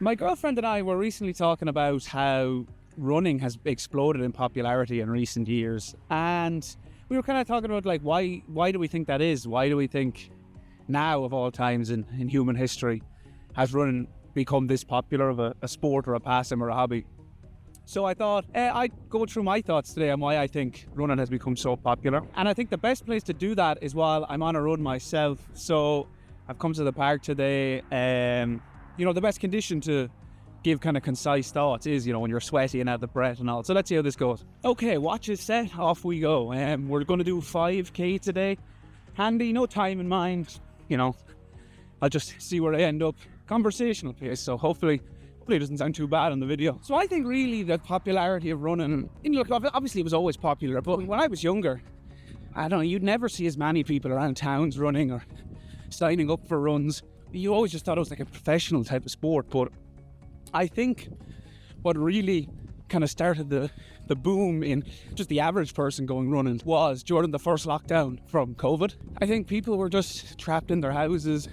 My girlfriend and I were recently talking about how running has exploded in popularity in recent years, and we were kind of talking about like why do we think that is? Why do we think now of all times in human history has running become this popular of a sport or a pastime or a hobby? So I thought I'd go through my thoughts today on why I think running has become so popular. And I think the best place to do that is while I'm on a run myself. So I've come to the park today. The best condition to give kind of concise thoughts is, when you're sweaty and out of breath and all. So let's see how this goes. Okay, watch is set, off we go. We're going to do 5k today. Handy, no time in mind. I'll just see where I end up. Conversational pace, so hopefully it doesn't sound too bad on the video. So I think really the popularity of running, look, obviously it was always popular, but when I was younger, I don't know, you'd never see as many people around towns running or signing up for runs. You always just thought it was like a professional type of sport, but I think what really kind of started the boom in just the average person going running was during the first lockdown from COVID. I think people were just trapped in their houses.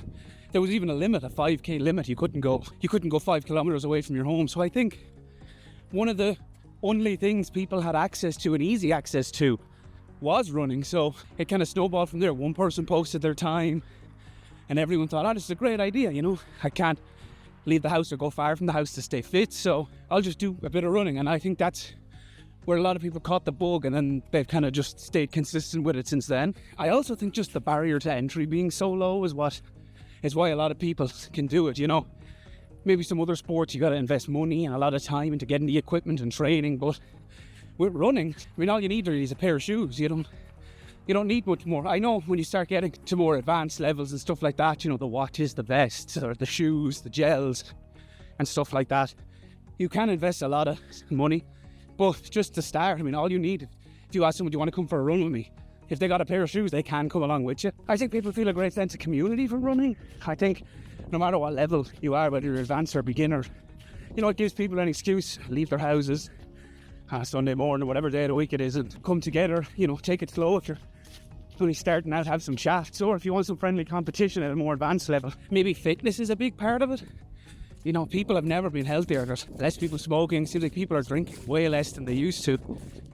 There was even a limit, a 5k limit. You couldn't go 5 kilometers away from your home. So I think one of the only things people had access to and easy access to was running. So it kind of snowballed from there. One person posted their time and everyone thought, this is a great idea. I can't leave the house or go far from the house to stay fit, so I'll just do a bit of running. And I think that's where a lot of people caught the bug, and then they've kind of just stayed consistent with it since then. I also think just the barrier to entry being so low is why a lot of people can do it. Maybe some other sports you got to invest money and a lot of time into getting the equipment and training, but with running, all you need really is a pair of shoes. You don't need much more. I know when you start getting to more advanced levels and stuff like that, the watches, the vests, or the shoes, the gels, and stuff like that, you can invest a lot of money. But just to start, all you need, if you ask someone, do you want to come for a run with me? If they got a pair of shoes, they can come along with you. I think people feel a great sense of community from running. I think no matter what level you are, whether you're advanced or beginner, it gives people an excuse, leave their houses Sunday morning, whatever day of the week it is, and come together, take it slow if you're only starting out, have some chats, or if you want some friendly competition at a more advanced level. Maybe fitness is a big part of it. People have never been healthier. There's less people smoking. Seems like people are drinking way less than they used to.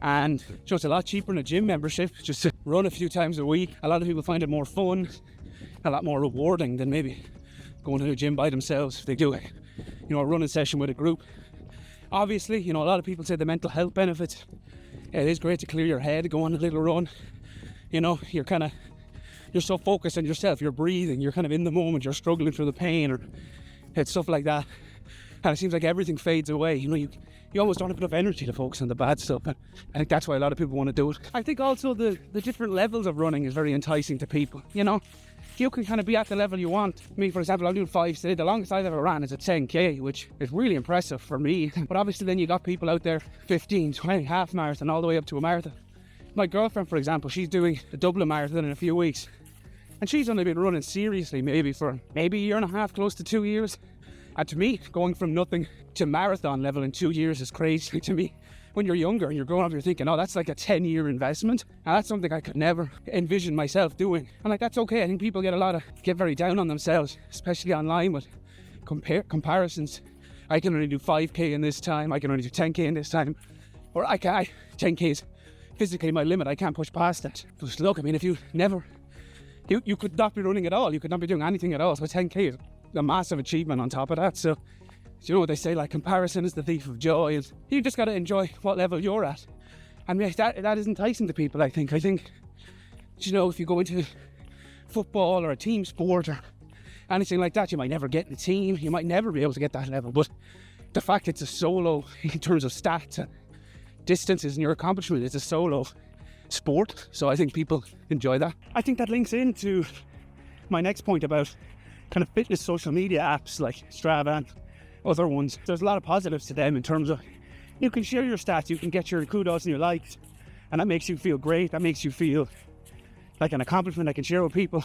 And it's a lot cheaper than a gym membership, just to run a few times a week. A lot of people find it more fun, a lot more rewarding than maybe going to the gym by themselves if they do a running session with a group. Obviously, a lot of people say the mental health benefits. It is great to clear your head, go on a little run. You're so focused on yourself, you're breathing, you're kind of in the moment, you're struggling through the pain or stuff like that. And it seems like everything fades away. You almost don't have enough energy to focus on the bad stuff. And I think that's why a lot of people want to do it. I think also the different levels of running is very enticing to people. You can kind of be at the level you want. Me, for example, I'm doing 5 today. The longest I've ever ran is a 10k, which is really impressive for me. But obviously then you got people out there 15, 20, half marathon, all the way up to a marathon. My girlfriend, for example, she's doing a Dublin marathon in a few weeks. And she's only been running seriously maybe for a year and a half, close to 2 years. And to me, going from nothing to marathon level in 2 years is crazy to me. When you're younger and you're growing up, you're thinking, that's like a 10-year investment. And that's something I could never envision myself doing. And that's okay. I think people get very down on themselves, especially online with comparisons. I can only do 5k in this time. I can only do 10k in this time. Or 10k is physically my limit. I can't push past that. But look, if you could not be running at all. You could not be doing anything at all. So 10k is a massive achievement on top of that. So you know what they say, like comparison is the thief of joy. And you just got to enjoy what level you're at. And that is enticing to people, I think. I think, if you go into football or a team sport or anything like that, you might never get in a team. You might never be able to get that level. But the fact it's a solo in terms of stats and distances and your accomplishment, it's a solo sport. So I think people enjoy that. I think that links into my next point about kind of fitness social media apps like Strava and other ones. There's a lot of positives to them in terms of you can share your stats, you can get your kudos and your likes, and that makes you feel great. That makes you feel like an accomplishment I can share with people.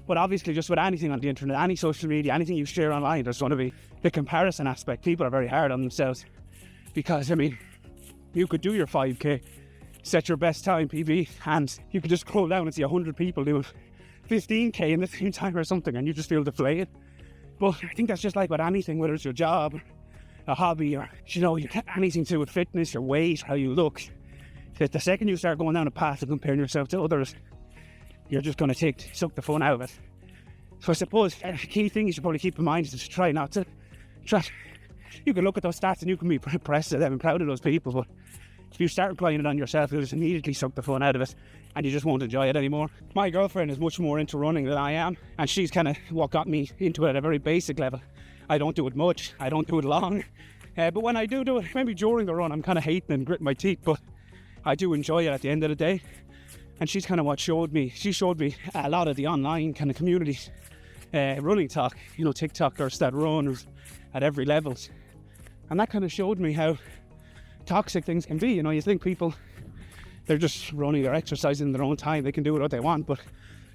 But obviously, just with anything on the internet, any social media, anything you share online, there's going to be the comparison aspect. People are very hard on themselves because, you could do your 5k, set your best time PB, and you could just scroll down and see 100 people doing 15k in the same time or something, and you just feel deflated. But I think that's just like with anything, whether it's your job, a hobby, or anything to do with fitness, your weight, how you look. That the second you start going down a path of comparing yourself to others, you're just going to suck the fun out of it. So I suppose a key thing you should probably keep in mind is to try not to. You can look at those stats and you can be impressed at them and proud of those people, but if you start applying it on yourself, you'll just immediately suck the fun out of it and you just won't enjoy it anymore. My girlfriend is much more into running than I am, and she's kind of what got me into it at a very basic level. I don't do it much, I don't do it long, but when I do it, maybe during the run, I'm kind of hating and gritting my teeth, but I do enjoy it at the end of the day. And she's kind of what showed me a lot of the online kind of community running talk, TikTokers that run at every level. And that kind of showed me how toxic things can be. You think people, they're just running, they're exercising in their own time, they can do what they want. But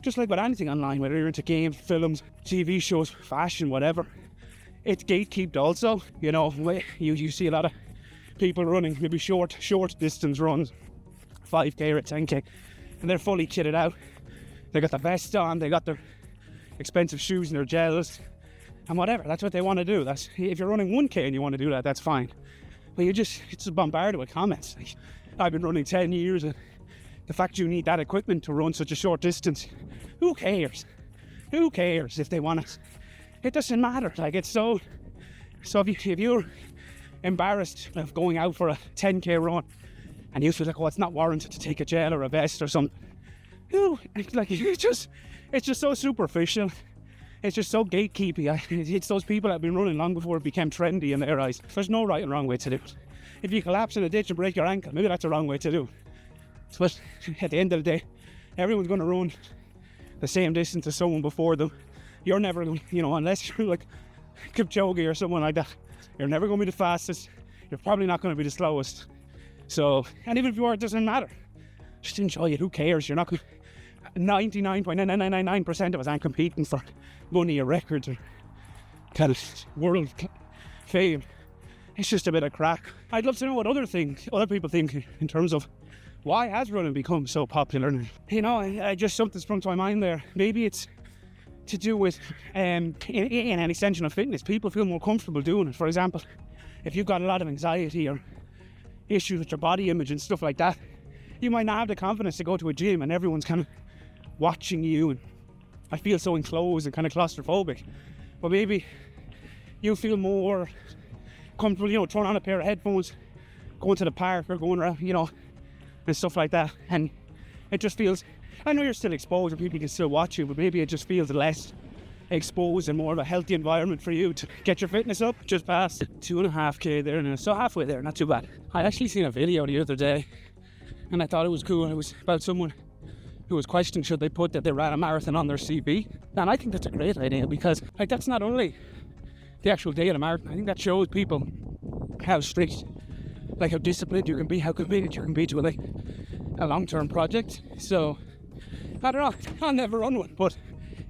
just like with anything online, whether you're into games, films, TV shows, fashion, whatever, it's gatekeeped also. You see a lot of people running maybe short distance runs, 5k or 10k, and they're fully kitted out. They got the vest on, they got their expensive shoes and their gels and whatever. That's what they want to do. If you're running 1k and you want to do that, that's fine. But it's just bombarded with comments. Like, I've been running 10 years and the fact you need that equipment to run such a short distance, who cares? Who cares if they want it? It doesn't matter. Like, it's so if you're embarrassed of going out for a 10k run and you feel like, it's not warranted to take a gel or a vest or something, it's just so superficial. It's just so gatekeepy. It's those people that have been running long before it became trendy in their eyes. There's no right and wrong way to do it. If you collapse in a ditch and break your ankle, maybe that's the wrong way to do it. But at the end of the day, everyone's going to run the same distance as someone before them. You're never going to, unless you're like Kipchoge or someone like that, you're never going to be the fastest. You're probably not going to be the slowest. So, and even if you are, it doesn't matter. Just enjoy it. Who cares? You're not going. 99.9999% of us aren't competing for money or records or kind of world fame. It's just a bit of crack. I'd love to know what other people think in terms of why has running become so popular. I just something sprung to my mind there. Maybe it's to do with in an extension of fitness. People feel more comfortable doing it. For example, if you've got a lot of anxiety or issues with your body image and stuff like that, you might not have the confidence to go to a gym and everyone's kind of watching you, and I feel so enclosed and kind of claustrophobic. But maybe you feel more comfortable, throwing on a pair of headphones, going to the park or going around, and stuff like that. And it just feels, I know you're still exposed and people can still watch you, but maybe it just feels less exposed and more of a healthy environment for you to get your fitness up. Just past 2.5k there now, so halfway there, not too bad. I actually seen a video the other day and I thought it was cool. It was about someone who was questioning should they put that they ran a marathon on their CV. And I think that's a great idea, because that's not only the actual day of the marathon, I think that shows people how strict, how disciplined you can be, how committed you can be to a long-term project. So I don't know, I'll never run one, but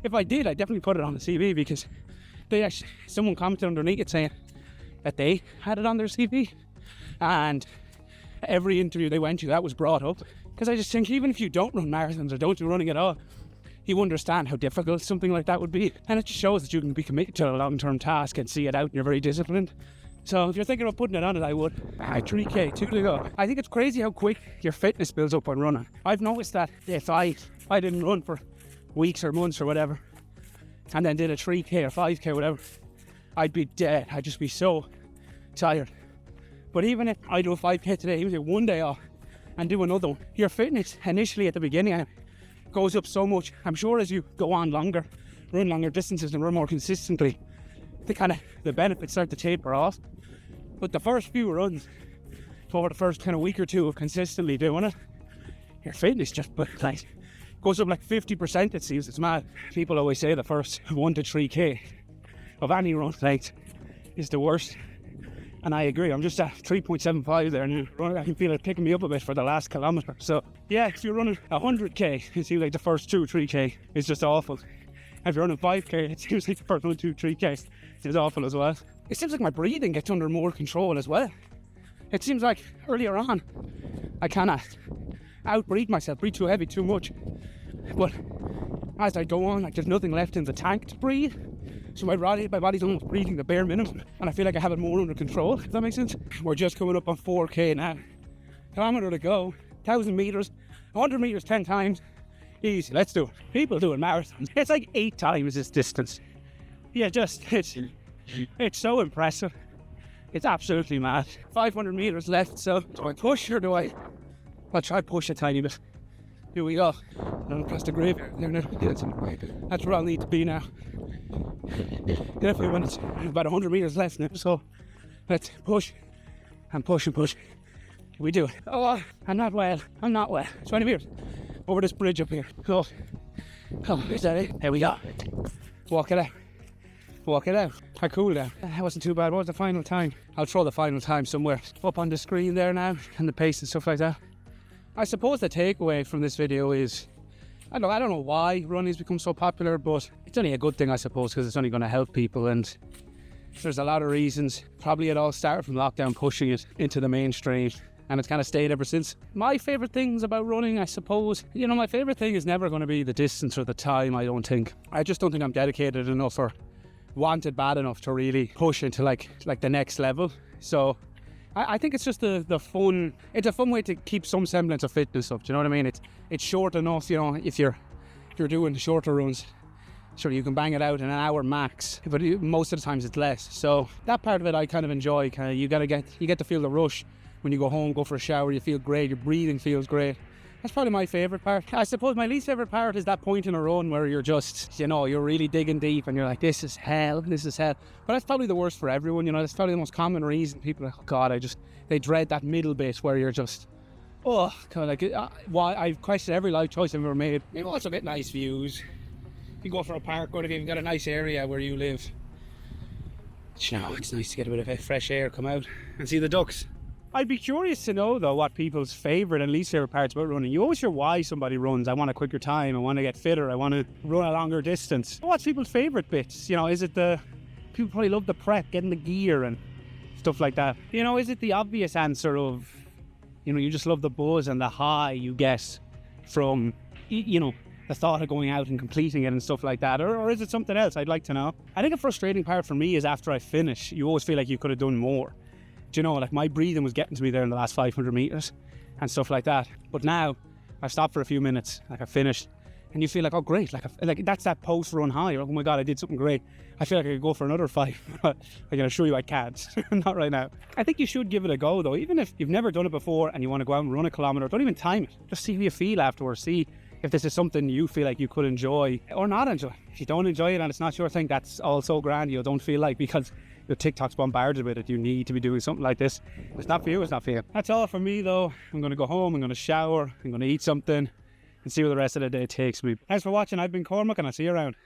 if I did, I'd definitely put it on the CV, because someone commented underneath it saying that they had it on their CV, and every interview they went to, that was brought up. Because I just think even if you don't run marathons or don't do running at all, you understand how difficult something like that would be. And it just shows that you can be committed to a long-term task and see it out and you're very disciplined. So if you're thinking of putting it on it, I would. 3k, 2 to go. I think it's crazy how quick your fitness builds up on running. I've noticed that if I didn't run for weeks or months or whatever, and then did a 3k or 5k or whatever, I'd be dead. I'd just be so tired. But even if I do a 5k today, even do one day off and do another one, your fitness initially at the beginning goes up so much. I'm sure as you go on longer, run longer distances and run more consistently, the benefits start to taper off. But the first few runs, for the first kind of week or two of consistently doing it, your fitness just goes up 50%. It seems. It's mad. People always say the first 1 to 3k of any run is the worst. And I agree, I'm just at 3.75 there now. I can feel it picking me up a bit for the last kilometre. So yeah, if you're running 100k, it seems like the first 2-3k is just awful. If you're running 5k, it seems like the first 1, 2, 3k is awful as well. It seems like my breathing gets under more control as well. It seems like earlier on, I kind of out-breathe myself, breathe too heavy, too much. But as I go on, there's nothing left in the tank to breathe. So my body's almost breathing the bare minimum, and I feel like I have it more under control. Does that make sense? We're just coming up on 4K now. Kilometre to go, 1,000 meters, 100 meters 10 times. Easy, let's do it. People doing marathons. It's like 8 times this distance. Yeah, it's so impressive. It's absolutely mad. 500 meters left, so do I push or do I? I'll try push a tiny bit. Here we go. And across the graveyard. That's where I'll need to be now. Definitely when it's about 100 meters left now, so let's push and push and push. We do it. Oh, I'm not well. 20 meters over this bridge up here. Oh, is that it? There we go. Walk it out. I cooled down. That wasn't too bad. What was the final time? I'll throw the final time somewhere up on the screen there now, and the pace and stuff like that. I suppose the takeaway from this video is, I don't know why running's become so popular, but it's only a good thing, I suppose, because it's only going to help people, and there's a lot of reasons. Probably it all started from lockdown pushing it into the mainstream, and it's kind of stayed ever since. My favourite things about running, I suppose, my favourite thing is never going to be the distance or the time, I don't think. I just don't think I'm dedicated enough or want it bad enough to really push into like the next level. So I think it's just the fun. It's a fun way to keep some semblance of fitness up. Do you know what I mean? It's short enough. If you're doing shorter runs, sure you can bang it out in an hour max. But most of the times it's less. So that part of it I kind of enjoy. You get to feel the rush when you go home, go for a shower. You feel great. Your breathing feels great. That's probably my favourite part. I suppose my least favourite part is that point in a run where you're just, you're really digging deep and you're like, this is hell. But that's probably the worst for everyone. That's probably the most common reason people are like, oh God, they dread that middle bit where you're just, oh, kind of like, why I've questioned every life choice I've ever made. You also get nice views. You go for a park, or if you've got a nice area where you live. It's nice to get a bit of fresh air, come out and see the ducks. I'd be curious to know, though, what people's favourite and least favourite parts about running. You always hear why somebody runs. I want a quicker time, I want to get fitter, I want to run a longer distance. What's people's favourite bits? Is it people probably love the prep, getting the gear and stuff like that. Is it the obvious answer of, you just love the buzz and the high you get from, the thought of going out and completing it and stuff like that? Or is it something else? I'd like to know. I think a frustrating part for me is after I finish, you always feel like you could have done more. Like my breathing was getting to me there in the last 500 meters and stuff like that. But now I've stopped for a few minutes, like I finished, and you feel like, oh great, like that's that post-run high. You're like, oh my God, I did something great. I feel like I could go for another 5. I can assure you I can't. Not right now. I think you should give it a go though, even if you've never done it before and you want to go out and run a kilometre. Don't even time it. Just see how you feel afterwards. See if this is something you feel like you could enjoy or not enjoy. If you don't enjoy it and it's not your thing, that's also grand. You don't feel like, because your TikTok's bombarded with it, you need to be doing something like this. If it's not for you, it's not for you. That's all for me though. I'm going to go home, I'm going to shower, I'm going to eat something and see where the rest of the day takes me. Thanks for watching. I've been Cormac and I'll see you around.